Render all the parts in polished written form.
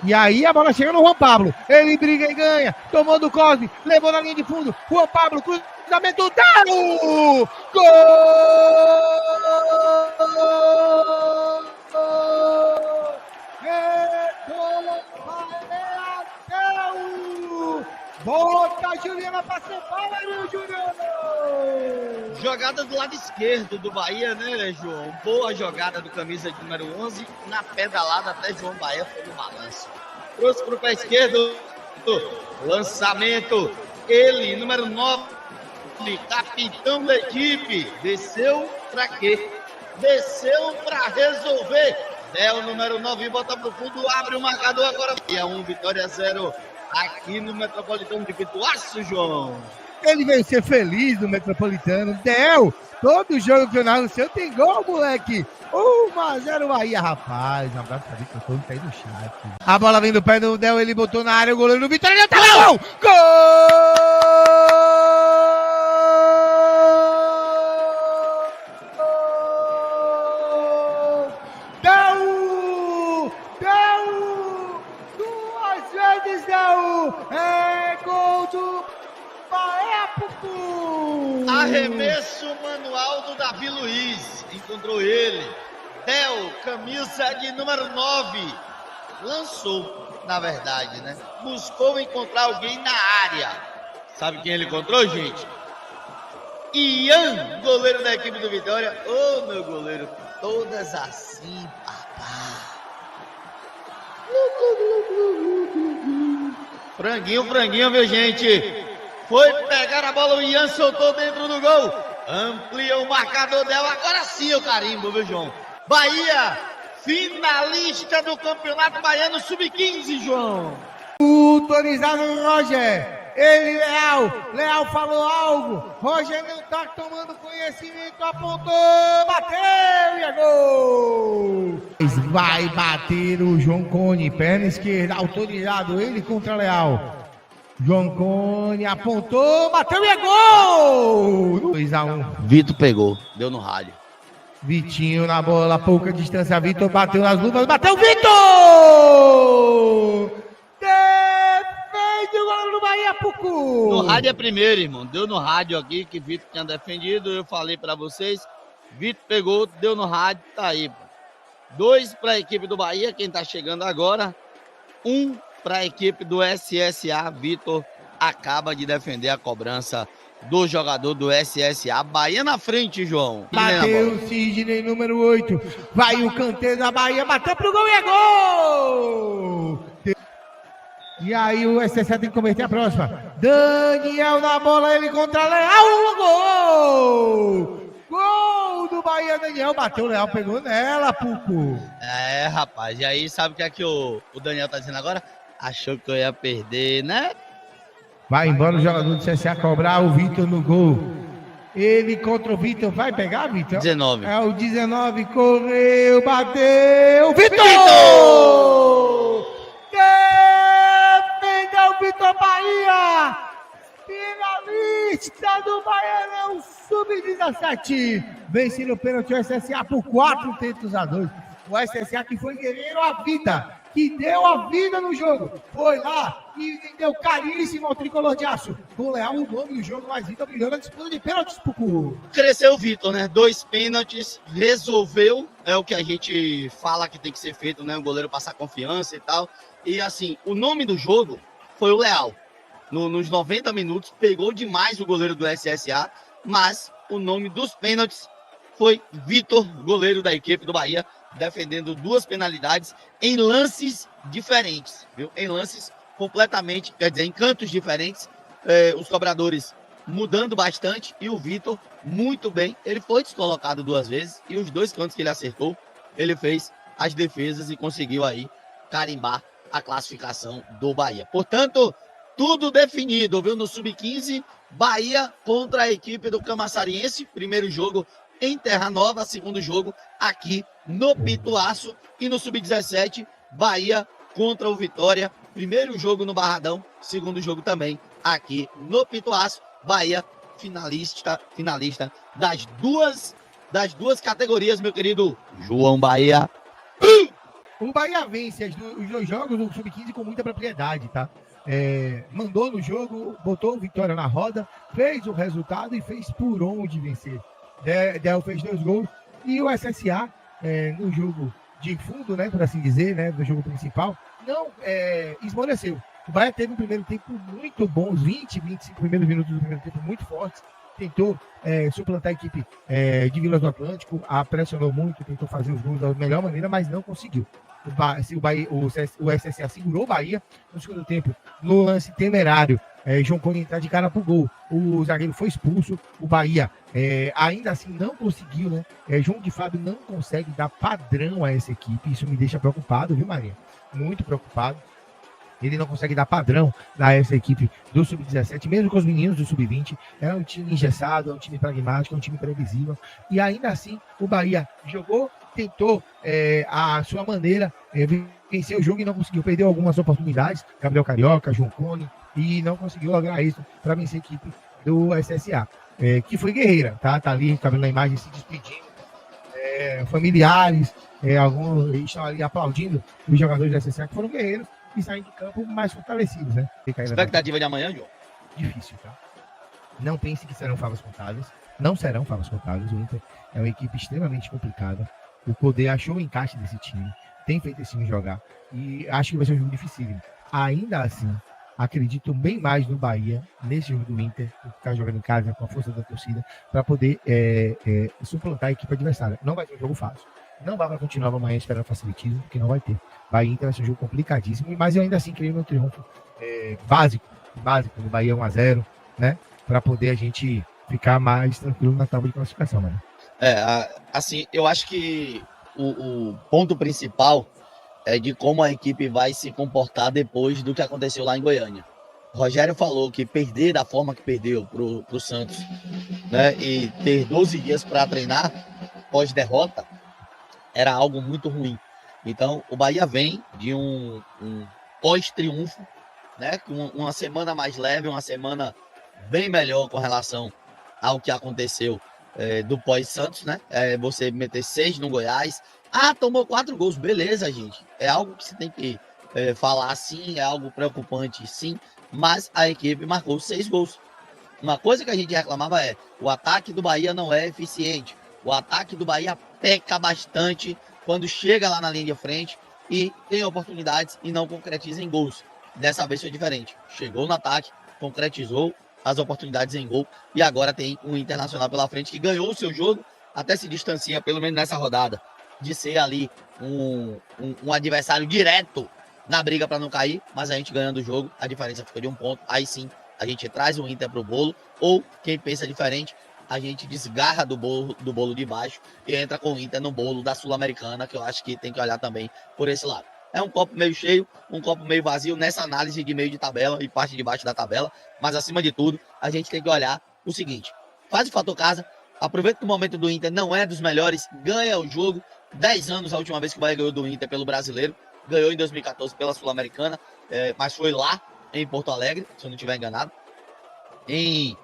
E aí a bola chega no Juan Pablo. Ele briga e ganha. Tomou do Cosme. Levou na linha de fundo. Juan Pablo, cruzamento. Deu! Gol! Volta, Juliana, pra São Paulo, Juliana! Jogada do lado esquerdo do Bahia, né, João? Boa jogada do camisa de número 11. Na pedalada até João Bahia foi no balanço. Trouxe pro pé esquerdo. Lançamento. Ele, número 9, capitão da equipe. Desceu pra quê? Desceu pra resolver. Del, número 9, bota pro fundo, abre o marcador agora. Bahia 1, Vitória 0. Aqui no Metropolitano de Pituaço, João. Ele veio ser feliz no Metropolitano. Del, todo jogo que eu narro no seu tem gol, moleque. 1-0 Bahia, rapaz. Um abraço pra Vitor, todo mundo tá aí no chat. A bola vem do pé do Del, ele botou na área, o goleiro do Vitória, ele tá gol! Gol! É gol do Bahia, Pupu! Arremesso manual do Davi Luiz. Encontrou ele. Del, camisa de número 9. Lançou, na verdade, né? Buscou encontrar alguém na área. Sabe quem ele encontrou, gente? Ian, goleiro da equipe do Vitória. Ô, meu goleiro, todas assim, papai. Franguinho, meu gente. Foi pegar a bola, o Ian soltou dentro do gol. Amplia o marcador dela. Agora sim o carimbo, viu, João? Bahia, finalista do Campeonato Baiano Sub-15, João. Autorizado o Roger. Ele, Leal falou algo. Roger não tá tomando conhecimento, apontou, bateu e é gol. Vai bater o João Cone, perna esquerda, autorizado, ele contra Leal. João Cone apontou, bateu e é gol! 2-1. Vitor pegou, deu no rádio. Vitinho na bola, pouca distância, Vitor bateu nas luvas, bateu Vitor! Defende o goleiro do Bahia, Pucu! No rádio é primeiro, irmão, deu no rádio aqui que Vitor tinha defendido, eu falei pra vocês, Vitor pegou, deu no rádio, tá aí. 2 para a equipe do Bahia, quem tá chegando agora, 1 para a equipe do SSA. Vitor acaba de defender a cobrança do jogador do SSA. Bahia na frente, João. Bateu o Sidney, número 8. Vai o canteiro da Bahia, bateu pro gol e é gol! E aí o SSA tem que converter a próxima. Daniel na bola, ele contra Leal, gol! Gol do Bahia, Daniel bateu, o Leal pegou nela, Pucu. É, rapaz, e aí sabe o que é que o Daniel tá dizendo agora? Achou que eu ia perder, né? Vai embora o jogador do CSA cobrar o Vitor no gol. Ele contra o Vitor, vai pegar, Vitor? 19. É o 19, correu, bateu, Vitor! Defendeu o Vitor Bahia! Finalista do Baianão Sub-17. Vencendo o pênalti o SSA por 4-2. O SSA que foi guerreiro à vida, que deu a vida no jogo. Foi lá e deu caríssimo ao tricolor de aço. O Leal o nome do jogo, mas Vitor brilhou na disputa de pênaltis, Pucu. Cresceu o Vitor, né? 2 pênaltis, resolveu. É o que a gente fala que tem que ser feito, né? O goleiro passar confiança e tal. E assim, o nome do jogo foi o Leal. Nos 90 minutos, pegou demais o goleiro do SSA, mas o nome dos pênaltis foi Vitor, goleiro da equipe do Bahia, defendendo 2 penalidades em lances diferentes, viu? Em lances completamente, quer dizer, em cantos diferentes, os cobradores mudando bastante e o Vitor muito bem. Ele foi descolocado 2 vezes e os 2 cantos que ele acertou, ele fez as defesas e conseguiu aí carimbar a classificação do Bahia. Portanto, tudo definido, viu? No Sub-15, Bahia contra a equipe do Camaçariense. Primeiro jogo em Terra Nova, segundo jogo aqui no Pituaço. E no Sub-17, Bahia contra o Vitória. Primeiro jogo no Barradão, segundo jogo também aqui no Pituaço. Bahia finalista das duas categorias, meu querido João Bahia. O Bahia vence os 2 jogos do Sub-15 com muita propriedade, tá? Mandou no jogo, botou o Vitória na roda, fez o resultado e fez por onde vencer. Del fez 2 gols e o SSA, no jogo de fundo, né, por assim dizer, né, no jogo principal, não esmoreceu. O Bahia teve um primeiro tempo muito bom, os 25 primeiros minutos do primeiro tempo muito fortes, tentou suplantar a equipe de Vilas do Atlântico, pressionou muito, tentou fazer os gols da melhor maneira, mas não conseguiu. O SSA segurou o Bahia no segundo tempo, no lance temerário. João Cone entrar de cara pro gol. O zagueiro foi expulso. O Bahia ainda assim não conseguiu, né? João de Fábio não consegue dar padrão a essa equipe. Isso me deixa preocupado, viu, Maria? Muito preocupado. Ele não consegue dar padrão a essa equipe do Sub-17, mesmo com os meninos do Sub-20. É um time engessado, é um time pragmático, é um time previsível. E ainda assim, o Bahia jogou, tentou a sua maneira, vencer o jogo e não conseguiu. Perdeu algumas oportunidades. Gabriel Carioca, João Cone, e não conseguiu lograr isso para vencer a equipe do SSA, que foi guerreira, tá? Tá ali, tá vendo na imagem, se despedindo. Familiares, alguns estão ali aplaudindo os jogadores do SSA que foram guerreiros e saem de campo mais fortalecidos, né? Expectativa de amanhã, João? Difícil, tá? Não pense que serão favas contadas. Não serão favas contadas. O Inter é uma equipe extremamente complicada. O Poder achou o encaixe desse time, tem feito esse time jogar e acho que vai ser um jogo dificílimo. Ainda assim, acredito bem mais no Bahia, nesse jogo do Inter, que está jogando em casa com a força da torcida, para poder suplantar a equipe adversária. Não vai ser um jogo fácil. Não vai continuar amanhã esperando facilitismo, porque não vai ter. Bahia Inter vai ser um jogo complicadíssimo, mas eu ainda assim creio no triunfo básico no Bahia 1-0, né? Para poder a gente ficar mais tranquilo na tábua de classificação, mano. Assim, eu acho que o ponto principal é de como a equipe vai se comportar depois do que aconteceu lá em Goiânia. O Rogério falou que perder da forma que perdeu pro Santos, né, e ter 12 dias para treinar pós-derrota era algo muito ruim. Então, o Bahia vem de um pós-triunfo, né, com uma semana mais leve, uma semana bem melhor com relação ao que aconteceu do pós-Santos, né? Você meter 6 no Goiás. Tomou 4 gols, beleza, gente. É algo que você tem que falar sim, é algo preocupante sim, mas a equipe marcou 6 gols. Uma coisa que a gente reclamava o ataque do Bahia não é eficiente. O ataque do Bahia peca bastante quando chega lá na linha de frente e tem oportunidades e não concretiza em gols. Dessa vez foi diferente. Chegou no ataque, concretizou as oportunidades em gol e agora tem um Internacional pela frente que ganhou o seu jogo, até se distancia, pelo menos nessa rodada, de ser ali um adversário direto na briga para não cair, mas a gente ganhando o jogo, a diferença fica de 1 ponto, aí sim a gente traz o Inter pro bolo, ou quem pensa diferente, a gente desgarra do bolo de baixo e entra com o Inter no bolo da Sul-Americana, que eu acho que tem que olhar também por esse lado. É um copo meio cheio, um copo meio vazio nessa análise de meio de tabela e parte de baixo da tabela, mas acima de tudo, a gente tem que olhar o seguinte: faz o fator casa, aproveita que o momento do Inter não é dos melhores, ganha o jogo. 10 anos a última vez que o Bahia ganhou do Inter pelo Brasileiro, ganhou em 2014 pela Sul-Americana, mas foi lá em Porto Alegre, se eu não estiver enganado. Em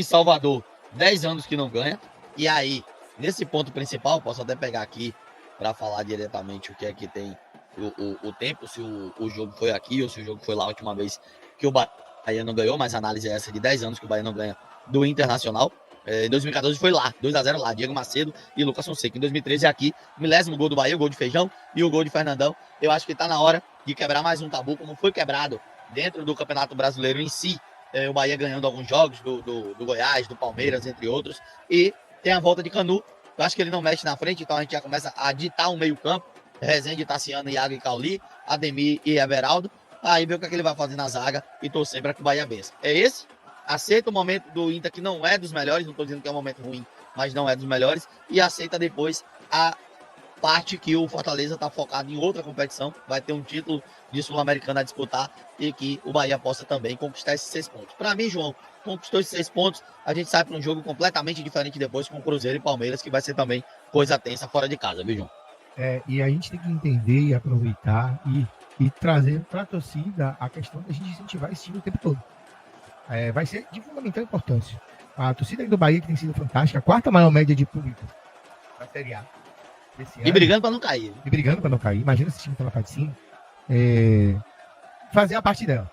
Salvador, 10 anos que não ganha. E aí, nesse ponto principal, posso até pegar aqui para falar diretamente o que é que tem o tempo, se o jogo foi aqui ou se o jogo foi lá a última vez que o Bahia não ganhou, mas a análise é essa de 10 anos que o Bahia não ganha do Internacional. Em 2014 foi lá, 2-0 lá, Diego Macedo e Lucas Fonseca. Em 2013 é aqui, milésimo gol do Bahia, o gol de Feijão e o gol de Fernandão. Eu acho que está na hora de quebrar mais um tabu, como foi quebrado dentro do Campeonato Brasileiro em si. O Bahia ganhando alguns jogos do Goiás, do Palmeiras, entre outros. E tem a volta de Canu. Eu acho que ele não mexe na frente, então a gente já começa a ditar um meio campo. Rezende, Tassiano, Iago e Cauli, Ademir e Everaldo. Aí ver o que é que ele vai fazer na zaga e torcer para que o Bahia vença. É esse. Aceita o momento do Inter, que não é dos melhores, não estou dizendo que é um momento ruim, mas não é dos melhores, e aceita depois a parte que o Fortaleza está focado em outra competição, vai ter um título de Sul-Americana a disputar e que o Bahia possa também conquistar esses 6 pontos. Para mim, João, conquistou esses 6 pontos, a gente sai para um jogo completamente diferente depois com Cruzeiro e Palmeiras, que vai ser também coisa tensa fora de casa, viu, João? E a gente tem que entender e aproveitar e trazer para a torcida a questão da gente incentivar esse time o tempo todo. Vai ser de fundamental importância. A torcida do Bahia, que tem sido fantástica, a 4ª maior média de público da Série A. esse E ano. brigando pra não cair. E brigando para não cair. Imagina esse time que tá na parte de cima. Fazer a parte dela.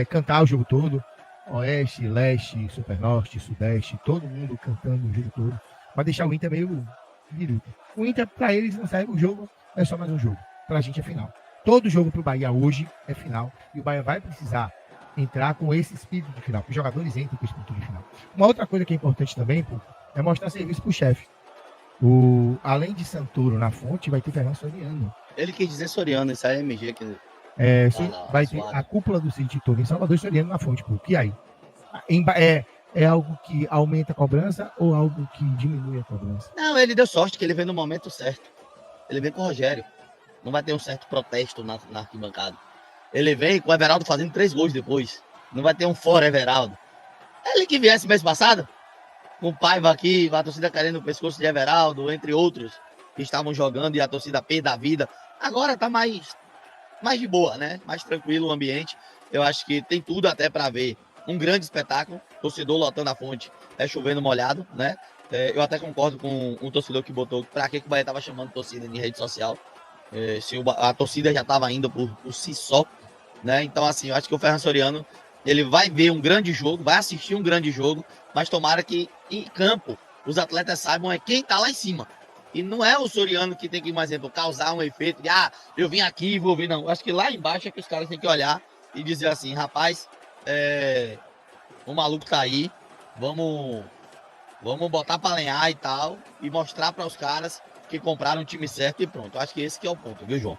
Cantar o jogo todo. Oeste, leste, supernorte, sudeste. Todo mundo cantando o jogo todo. Pra deixar o Inter meio biruta. O Inter, pra eles, não sai o jogo. É só mais um jogo. Pra gente é final. Todo jogo pro Bahia hoje é final. E o Bahia vai precisar entrar com esse espírito de final. Os jogadores entram com esse espírito de final. Uma outra coisa que é importante também, pô, é mostrar serviço pro chefe. Além de Santoro na fonte, vai ter Fernando Soriano. Ele quis dizer Soriano, esse AMG que Vai ter a cúpula do City todo em Salvador e Soriano na fonte, pô. E aí? É algo que aumenta a cobrança ou algo que diminui a cobrança? Não, ele deu sorte que ele veio no momento certo. Ele vem com o Rogério. Não vai ter um certo protesto na arquibancada. Ele vem com o Everaldo fazendo 3 gols depois. Não vai ter um fora Everaldo. Ele que viesse mês passado, com o Paiva aqui, a torcida querendo o pescoço de Everaldo, entre outros, que estavam jogando e a torcida pé da vida. Agora tá mais de boa, né? Mais tranquilo o ambiente. Eu acho que tem tudo até para ver um grande espetáculo. Torcedor lotando a fonte, chovendo molhado, né? Eu até concordo com um torcedor que botou para que o Bahia tava chamando torcida em rede social. Se a torcida já tava indo por si só, né? Então, assim, eu acho que o Fernando Soriano ele vai ver um grande jogo, vai assistir um grande jogo, mas tomara que em campo os atletas saibam quem tá lá em cima. E não é o Soriano que tem que, por exemplo, causar um efeito de eu vim aqui e vou vir, não. Eu acho que lá embaixo é que os caras têm que olhar e dizer assim, rapaz, o maluco tá aí, vamos botar pra lenhar e tal, e mostrar para os caras que compraram o time certo e pronto. Eu acho que esse que é o ponto, viu, João?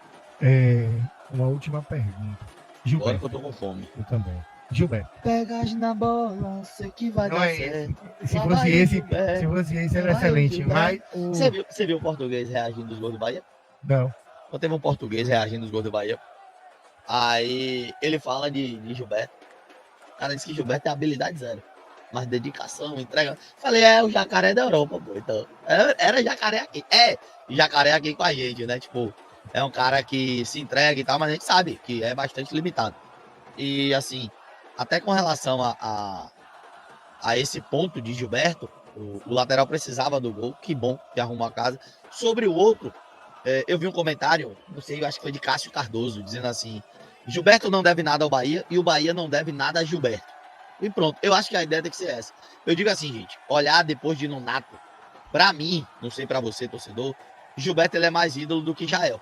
Uma última pergunta. Agora que eu tô com fome. Eu também. Gilberto. Pegas na bola, sei que vai Não dar é certo. Se fosse esse, era excelente. Mas Você viu o português reagindo dos gols do Bahia? Não. Quando teve um português reagindo dos gols do Bahia, aí ele fala de Gilberto. O cara disse que Gilberto tem habilidade zero. Mas dedicação, entrega. Falei, o jacaré da Europa, pô. Então, era jacaré aqui. Jacaré aqui com a gente, né? Tipo, é um cara que se entrega e tal, mas a gente sabe que é bastante limitado. E assim, até com relação a esse ponto de Gilberto, o lateral precisava do gol, que bom que arrumou a casa. Sobre o outro, eu vi um comentário, não sei, eu acho que foi de Cássio Cardoso, dizendo assim, Gilberto não deve nada ao Bahia e o Bahia não deve nada a Gilberto. E pronto, eu acho que a ideia tem que ser essa. Eu digo assim, gente, olhar depois de Nonato, pra mim, não sei pra você, torcedor, Gilberto ele é mais ídolo do que Jael.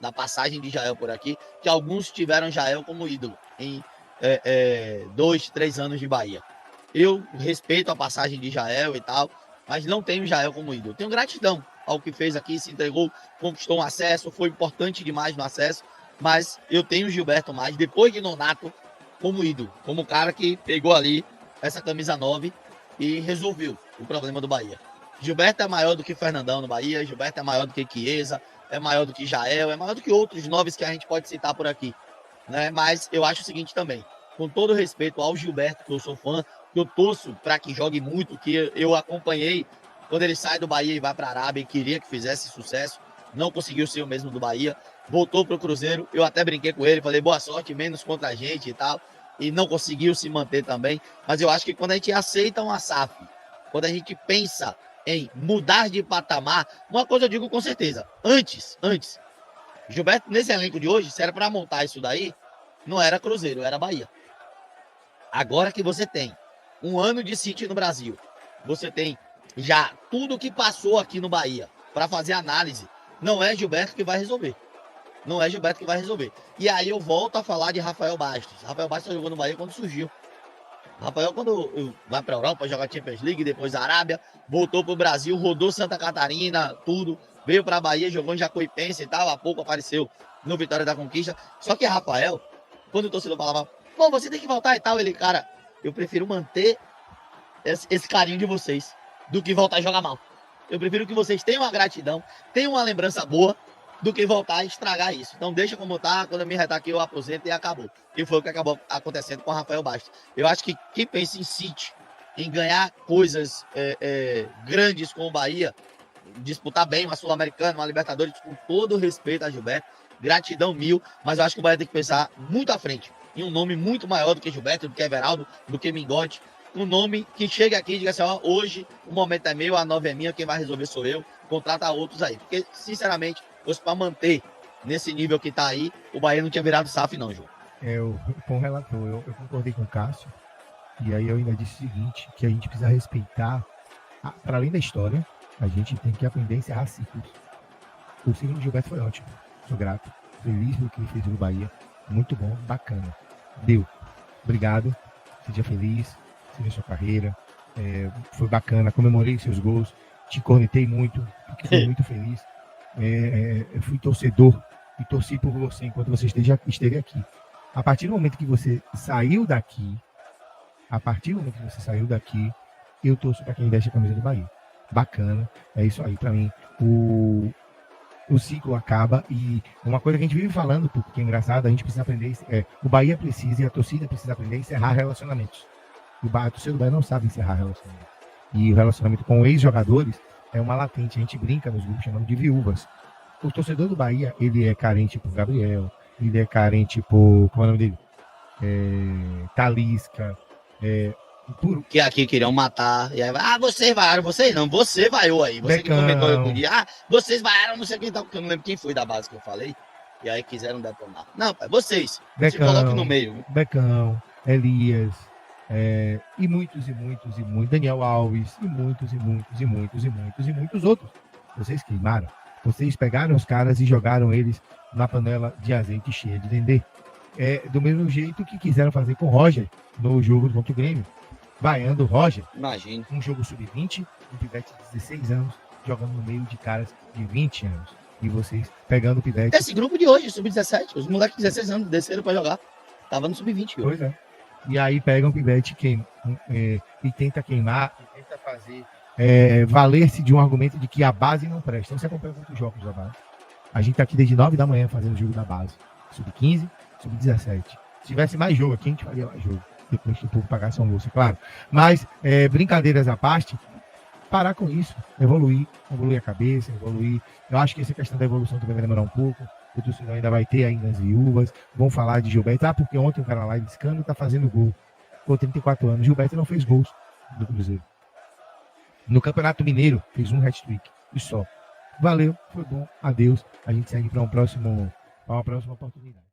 Da passagem de Jael por aqui, que alguns tiveram Jael como ídolo em 2, 3 anos de Bahia. Eu respeito a passagem de Jael e tal, mas não tenho Jael como ídolo. Tenho gratidão ao que fez aqui, se entregou, conquistou um acesso, foi importante demais no acesso, mas eu tenho Gilberto mais, depois de Nonato, como ídolo, como cara que pegou ali essa camisa 9 e resolveu o problema do Bahia. Gilberto é maior do que Fernandão no Bahia, Gilberto é maior do que Chiesa, é maior do que Jael, é maior do que outros 9 que a gente pode citar por aqui, né? Mas eu acho o seguinte também, com todo respeito ao Gilberto, que eu sou fã, que eu torço para que jogue muito, que eu acompanhei quando ele sai do Bahia e vai para a Arábia e queria que fizesse sucesso, não conseguiu ser o mesmo do Bahia, voltou para o Cruzeiro, eu até brinquei com ele, falei boa sorte, menos contra a gente e tal, e não conseguiu se manter também, mas eu acho que quando a gente aceita uma SAF, quando a gente pensa em mudar de patamar, uma coisa eu digo com certeza, antes, Gilberto nesse elenco de hoje, se era para montar isso daí, não era Cruzeiro, era Bahia. Agora que você tem um ano de City no Brasil, você tem já tudo que passou aqui no Bahia para fazer análise, não é Gilberto que vai resolver. Não é Gilberto que vai resolver. E aí eu volto a falar de Rafael Bastos. Rafael Bastos jogou no Bahia quando surgiu. Rafael, quando vai para a Europa, joga Champions League, depois Arábia, voltou para o Brasil, rodou Santa Catarina, tudo, veio para a Bahia, jogou em Jacuipense e tal, há pouco apareceu no Vitória da Conquista. Só que Rafael, quando o torcedor falava, pô, você tem que voltar e tal, ele, cara, eu prefiro manter esse carinho de vocês do que voltar a jogar mal. Eu prefiro que vocês tenham uma gratidão, tenham uma lembrança boa, do que voltar a estragar isso. Então deixa como tá, quando eu me retar aqui eu aposento e acabou. E foi o que acabou acontecendo com o Rafael Bastos. Eu acho que quem pensa em City, em ganhar coisas grandes com o Bahia, disputar bem uma Sul-Americana, uma Libertadores, com todo o respeito a Gilberto, gratidão mil, mas eu acho que o Bahia tem que pensar muito à frente, em um nome muito maior do que Gilberto, do que Everaldo, do que Mingote, um nome que chegue aqui e diga assim, ó, hoje o momento é meu, a 9 é minha, quem vai resolver sou eu, contrata outros aí. Porque, sinceramente, fosse para manter nesse nível que tá aí, o Bahia não tinha virado SAF, não, João. Com o relator, eu concordei com o Cássio. E aí eu ainda disse o seguinte, que a gente precisa respeitar, para além da história, a gente tem que aprender a encerrar ciclos. O ciclo do Gilberto foi ótimo. Sou grato. Feliz pelo que ele fez no Bahia. Muito bom, bacana. Deu. Obrigado. Seja feliz. Seja sua carreira. Foi bacana. Comemorei seus gols. Te cornetei muito. Fiquei muito feliz. Eu fui torcedor e torci por você enquanto você esteve aqui. A partir do momento que você saiu daqui, eu torço para quem veste a camisa do Bahia. Bacana. É isso aí. Para mim, o ciclo acaba e uma coisa que a gente vive falando, porque é engraçado, a gente precisa aprender, o Bahia precisa e a torcida precisa aprender a encerrar relacionamentos. A torcida do Bahia não sabe encerrar relacionamentos. E o relacionamento com ex-jogadores é uma latente, a gente brinca nos grupos chamando de viúvas. O torcedor do Bahia, ele é carente por Gabriel, ele é carente por, como é o nome dele? Talisca, que aqui queriam matar. E aí, vocês vaiaram, vocês não, você vaiou aí. Você Becão. que comentou no dia, vocês vaiaram, não sei quem tá, porque eu não lembro quem foi da base que eu falei. E aí quiseram detonar. Não, pai, vocês. Se coloquem no meio. Becão, Elias, e muitos, Daniel Alves, e muitos outros. Vocês queimaram. Vocês pegaram os caras e jogaram eles na panela de azeite cheia de dendê. Do mesmo jeito que quiseram fazer com o Roger no jogo contra o Grêmio. Vaiando o Roger. Imagina. Um jogo sub-20, um pivete de 16 anos, jogando no meio de caras de 20 anos. E vocês pegando o pivete. Esse grupo de hoje, sub-17, os moleques de 16 anos desceram pra jogar. Tava no sub-20. Pois é. E aí pegam o pivete e tenta queimar, e tenta fazer valer-se de um argumento de que a base não presta. Então você acompanha muitos jogos da base. A gente tá aqui desde 9 da manhã fazendo o jogo da base. Sub-15, sub-17. Se tivesse mais jogo aqui, a gente faria mais jogo. Depois que o povo pagasse almoço, é claro. Mas, brincadeiras à parte, parar com isso, evoluir a cabeça, evoluir. Eu acho que essa questão da evolução também vai demorar um pouco. O torcedor ainda vai ter ainda as viúvas. Vão falar de Gilberto. Porque ontem o cara lá disse que tá fazendo gol. Com 34 anos. Gilberto não fez gols do Cruzeiro. No Campeonato Mineiro, fez um hat-trick. E só. Valeu, foi bom. Adeus. A gente segue para uma próxima oportunidade.